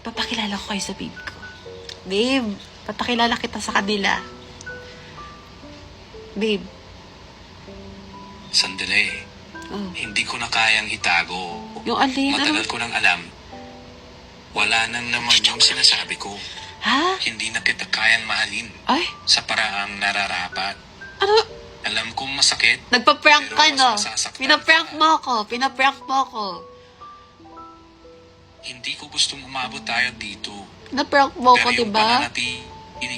papakilala ko kayo sa babe ko. Babe, papakilala kita sa kanila. Babe. Sandali. Oh. Hindi ko na kayang itago. Yung alin? Matagal ko nang alam. Wala nang naman yung sinasabi ko. Ha? Hindi na kita kayang mahalin Ay? sa paraang nararapat. Ano? Alam kong masakit. Nagpa-prank ka, Pero no? mas masasaktan Pinaprank ka. mo ako. Pinaprank mo ako. Hindi ko gustong umabot tayo dito. Pinaprank mo ako, Pero yung diba? pananatili...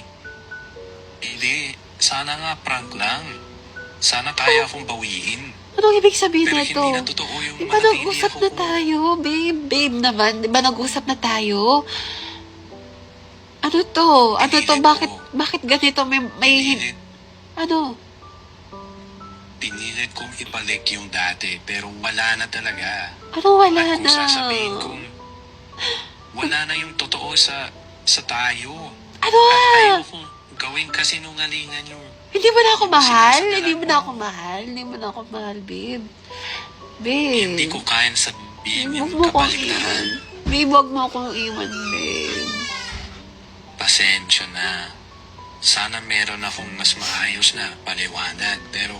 Hindi. Sana nga prank lang. Sana kaya akong bawiin. Anong ibig sabihin Pero nito? hindi na totoo yung Di ba manatili nag-usap ako na ko. tayo, babe? Babe naman, di ba nag-usap na tayo? Ano to? Ano to? Pinilit ko. Bakit ganito? Pinilit. Ano? Pinilit kong ibalik yung dati, pero wala na talaga. Ano wala At kung na? sasabihin kong wala na yung totoo sa tayo. Ano? At ayokong gawin kasinungalingan yung... Hindi mo na ako mahal? Sinasagaran Hindi mo mo. na ako mahal? Hindi mo na ako mahal, babe. Babe. Hindi ko kayang sabihin Huwag yung mo akong iwan. kabaligtaran. Babe, huwag mo akong iwan, babe. Pasensya na. Sana meron akong mas maayos na paliwanag, pero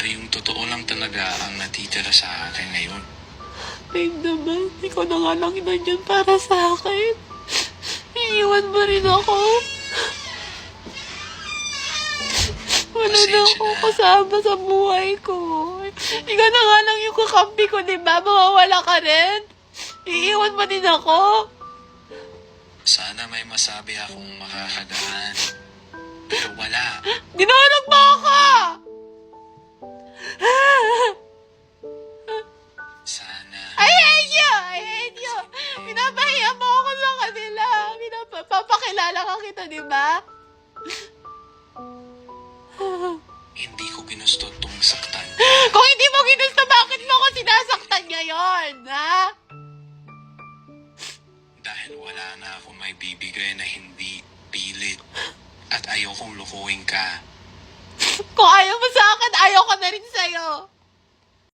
yung totoo lang talaga ang natitira sa akin ngayon. Babe naman, ikaw na nga lang nandiyan para sa akin. Iiwan mo rin ako. Wala na Pasensya ako na. kasama sa buhay ko. Ikaw na nga lang yung kakampi ko, di ba? Mawawala ka rin. Iiwan mo din ako. Sana may masabi akong makakadaan. Pero wala. Dinarag mo ako! Sana. I hate you! I hate you! Pinapahiya mo ako sa kanila. Papakilala ka kita, di ba? Hindi ko ginusto itong saktan. Kung hindi mo ginusto, bakit mo ako sinasaktan ngayon, ha? Dahil wala na akong may bibigay na hindi pilit. At ayokong lukuhin ka. Kung ayaw mo sa akin, ayaw ko na rin sa'yo.